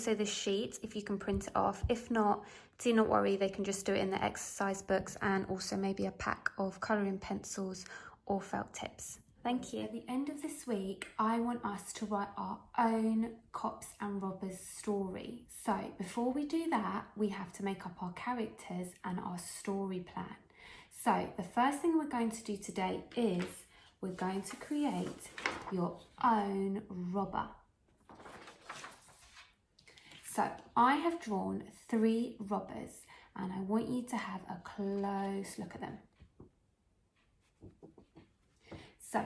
also this sheet if you can print it off. If not, do not worry, they can just do it in the exercise books, and also maybe a pack of colouring pencils or felt tips. Thank you. At the end of this week, I want us to write our own Cops and Robbers story. So before we do that, we have to make up our characters and our story plan. So the first thing we're going to do today is we're going to create your own robber. So I have drawn 3 robbers and I want you to have a close look at them. So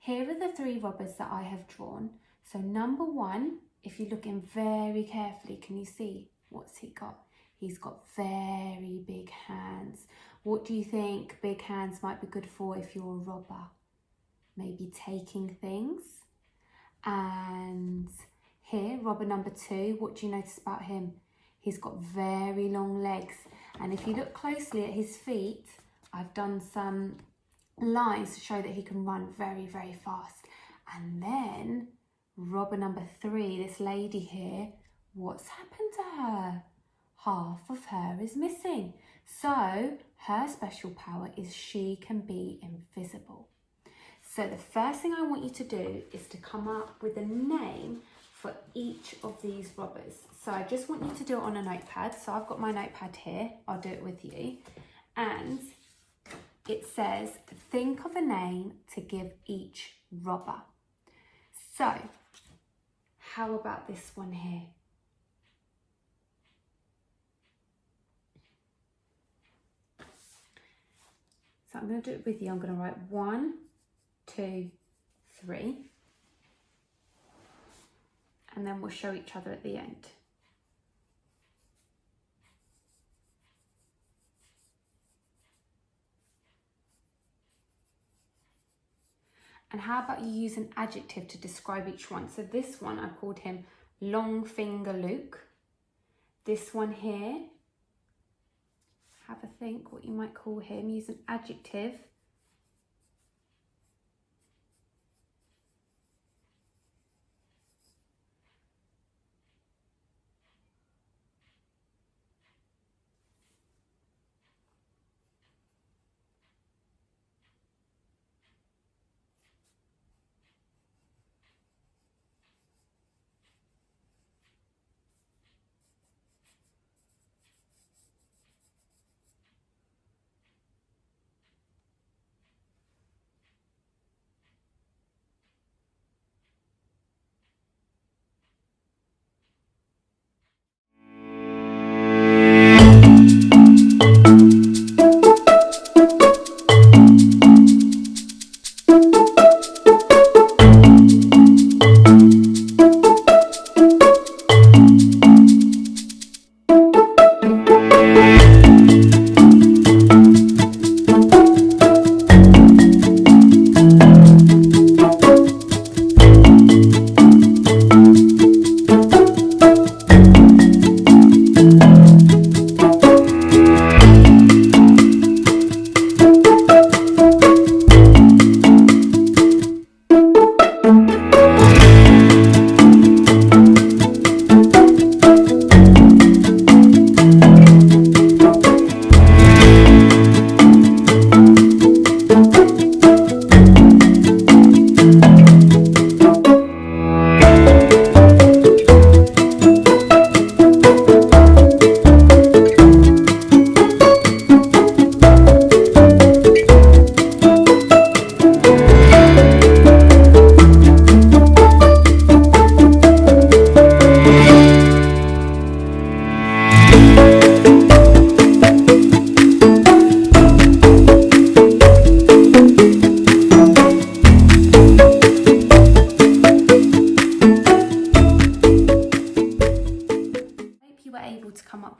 here are the 3 robbers that I have drawn. So number 1, if you look in very carefully, can you see what's he got? He's got very big hands. What do you think big hands might be good for if you're a robber? Maybe taking things. And here, robber number 2, what do you notice about him? He's got very long legs. And if you look closely at his feet, I've done some lines to show that he can run very, very fast. And then robber number 3, this lady here, what's happened to her? Half of her is missing. So her special power is she can be invisible. So the first thing I want you to do is to come up with a name for each of these robbers. So I just want you to do it on a notepad. So I've got my notepad here. I'll do it with you. And it says, think of a name to give each robber. So how about this one here? So I'm going to do it with you. I'm going to write 1, 2, 3. And then we'll show each other at the end. And how about you use an adjective to describe each one? So this one, I called him Long Finger Luke. This one here, have a think what you might call him. Use an adjective.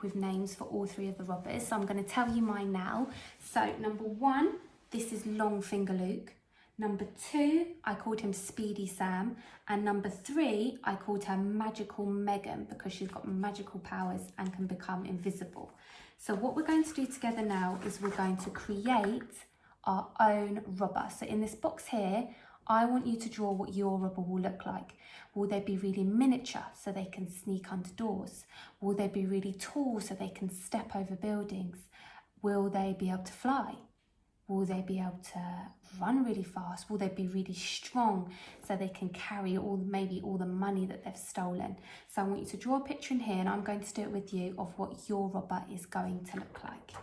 With names for all 3 of the robbers, so I'm going to tell you mine now. So number 1, this is Long Finger Luke. Number 2, I called him Speedy Sam, and number 3, I called her Magical Megan because she's got magical powers and can become invisible. So what we're going to do together now is we're going to create our own robber. So in this box here, I want you to draw what your rubber will look like. Will they be really miniature so they can sneak under doors? Will they be really tall so they can step over buildings? Will they be able to fly? Will they be able to run really fast? Will they be really strong so they can carry maybe all the money that they've stolen? So I want you to draw a picture in here, and I'm going to do it with you, of what your rubber is going to look like.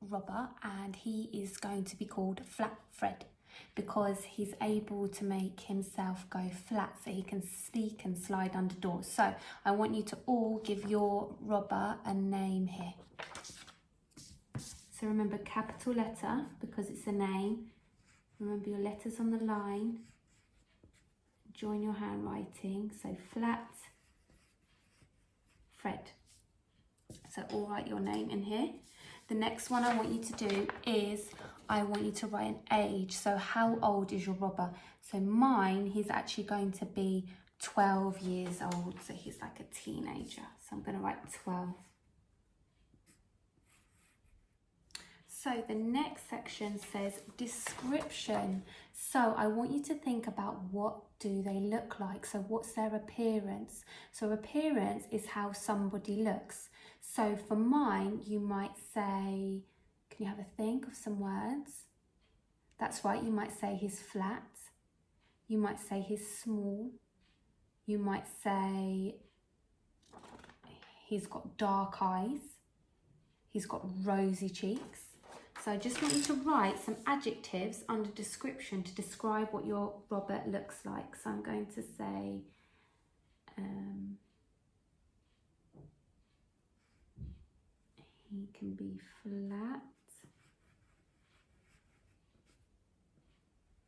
Rubber, and he is going to be called Flat Fred because he's able to make himself go flat so he can sneak and slide under doors. So I want you to all give your rubber a name here. So remember, capital letter because it's a name. Remember your letters on the line. Join your handwriting. So Flat Fred. So all write your name in here. The next one I want you to do is I want you to write an age. So how old is your rubber? So mine, he's actually going to be 12 years old. So he's like a teenager. So I'm going to write 12. So the next section says description. So I want you to think about what do they look like. So what's their appearance? So appearance is how somebody looks. So for mine, you might say, can you have a think of some words? That's right, you might say he's flat. You might say he's small. You might say he's got dark eyes. He's got rosy cheeks. So I just want you to write some adjectives under description to describe what your Robert looks like. So I'm going to say, he can be flat.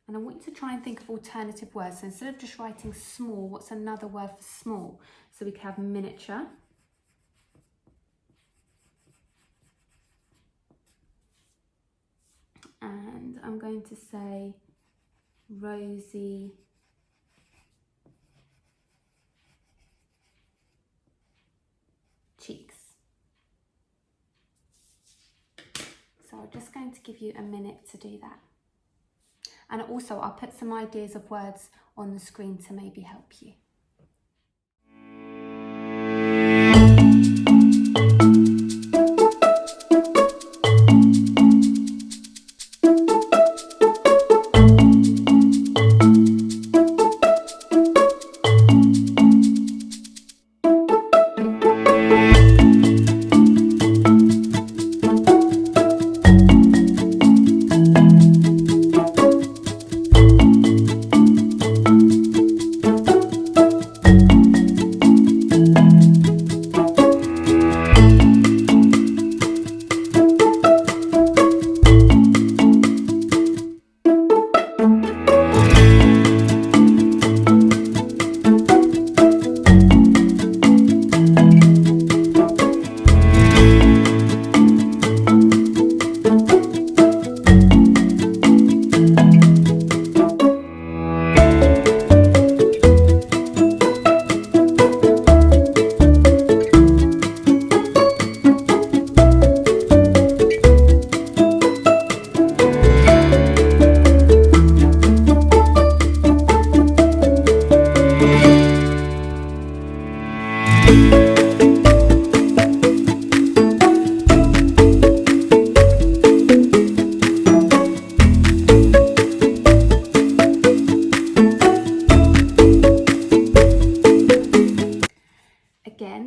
And I want you to try and think of alternative words. So instead of just writing small, what's another word for small? So we can have miniature. And I'm going to say rosy cheeks. So I'm just going to give you a minute to do that. And also I'll put some ideas of words on the screen to maybe help you.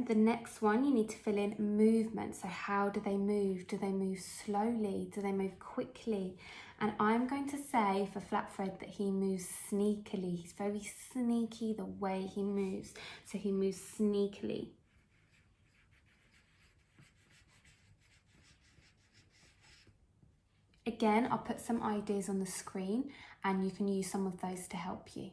the next one, you need to fill in movement. So how do they move? Do they move slowly? Do they move quickly? And I'm going to say for Flatfred that he moves sneakily. He's very sneaky the way he moves. So he moves sneakily. Again, I'll put some ideas on the screen and you can use some of those to help you.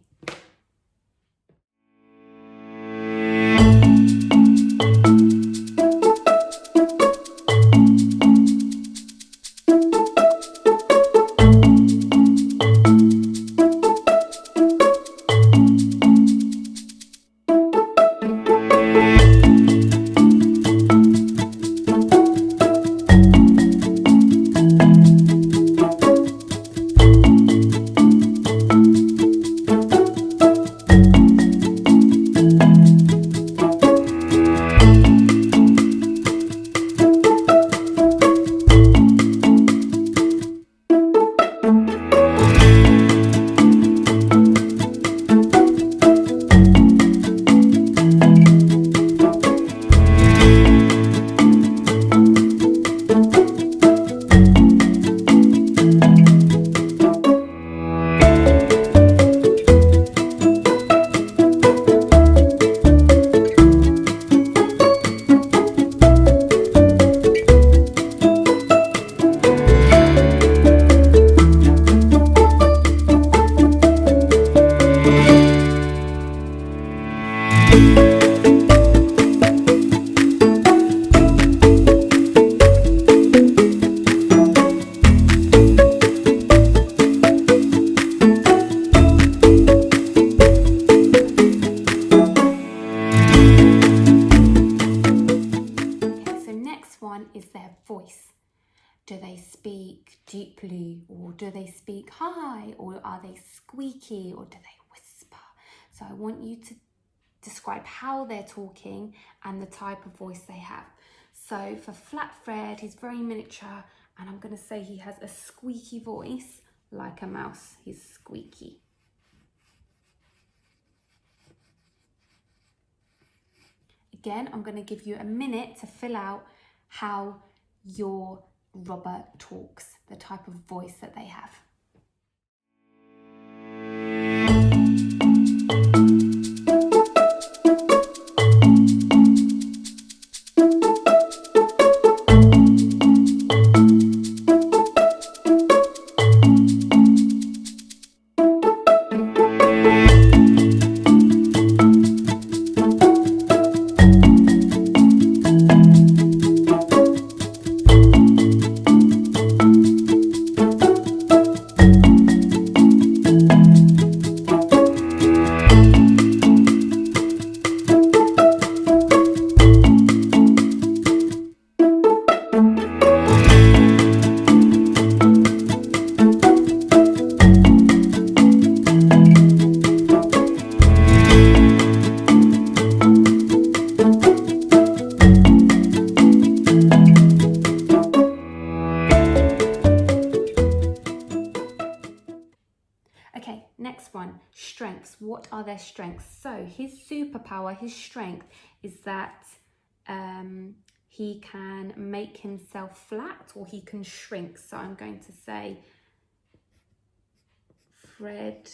Is their voice. Do they speak deeply, or do they speak high, or are they squeaky, or do they whisper? So I want you to describe how they're talking and the type of voice they have. So for Flatfred, he's very miniature, and I'm going to say he has a squeaky voice like a mouse. He's squeaky. Again, I'm going to give you a minute to fill out how your robber talks, the type of voice that they have. Okay, next one, strengths. What are their strengths? So his superpower, his strength is that he can make himself flat, or he can shrink. So I'm going to say Fred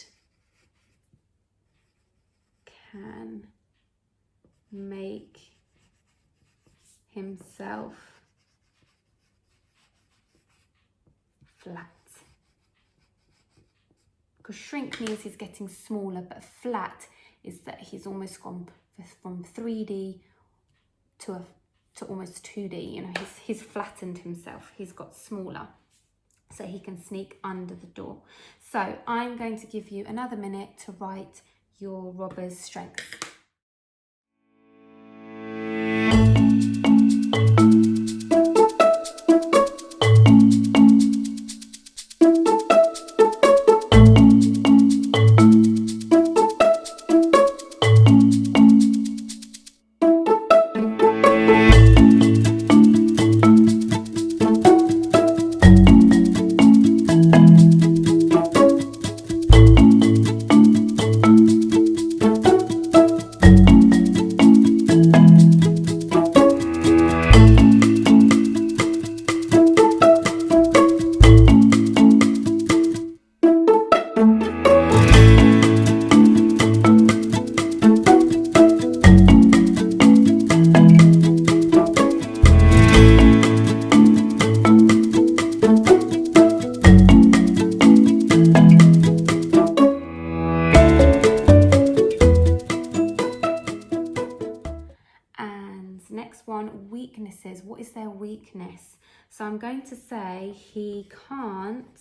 can make himself flat. Because shrink means he's getting smaller, but flat is that he's almost gone from 3D to almost 2D. You know, he's flattened himself. He's got smaller, so he can sneak under the door. So I'm going to give you another minute to write your robber's strengths. next one, weaknesses. What is their weakness? So I'm going to say he can't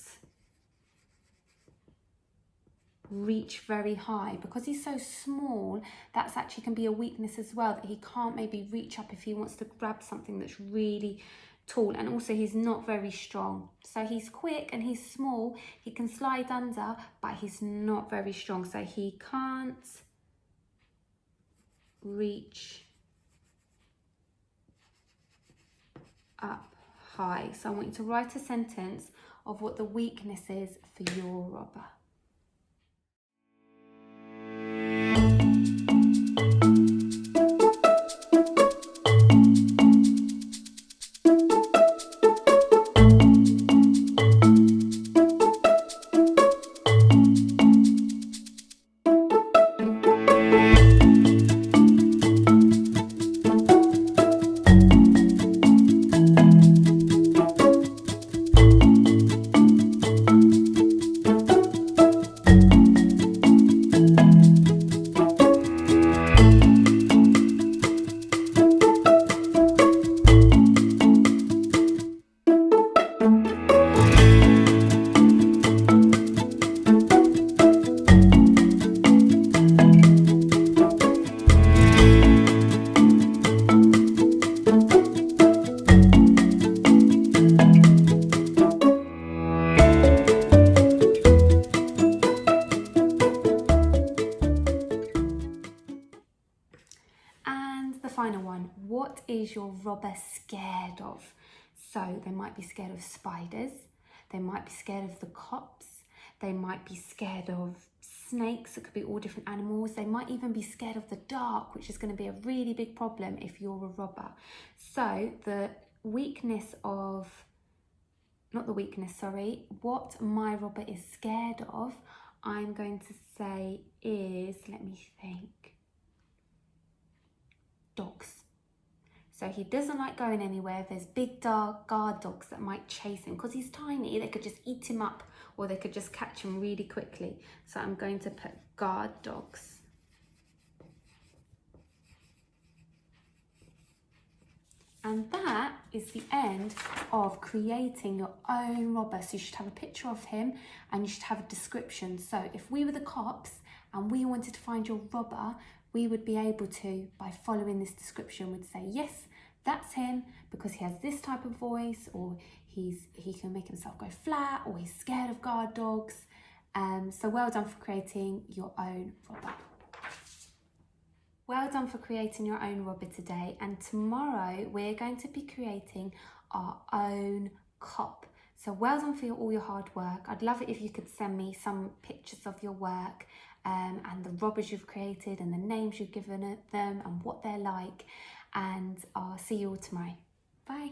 reach very high. Because he's so small, that's actually can be a weakness as well, that he can't maybe reach up if he wants to grab something that's really tall. And also he's not very strong. So he's quick and he's small, he can slide under, but he's not very strong. So he can't reach up high. So I want you to write a sentence of what the weakness is for your robber. And the final one, what is your robber scared of? So they might be scared of spiders, they might be scared of the cops, they might be scared of snakes. It could be all different animals. They might even be scared of the dark, which is going to be a really big problem if you're a robber. So the weakness of, not the weakness, sorry, what my robber is scared of, I'm going to say is, let me think, dogs. So he doesn't like going anywhere. There's big dark guard dogs that might chase him. Because he's tiny, they could just eat him up, or they could just catch him really quickly. So I'm going to put guard dogs. And that is the end of creating your own robber. So you should have a picture of him and you should have a description. So if we were the cops and we wanted to find your robber, we would be able to, by following this description, would say, yes, that's him because he has this type of voice, or he can make himself go flat, or he's scared of guard dogs. So well done for creating your own robber. Well done for creating your own robber today. And tomorrow we're going to be creating our own cop. So well done for all your hard work. I'd love it if you could send me some pictures of your work and the robbers you've created and the names you've given them and what they're like. And I'll see you all tomorrow. Bye.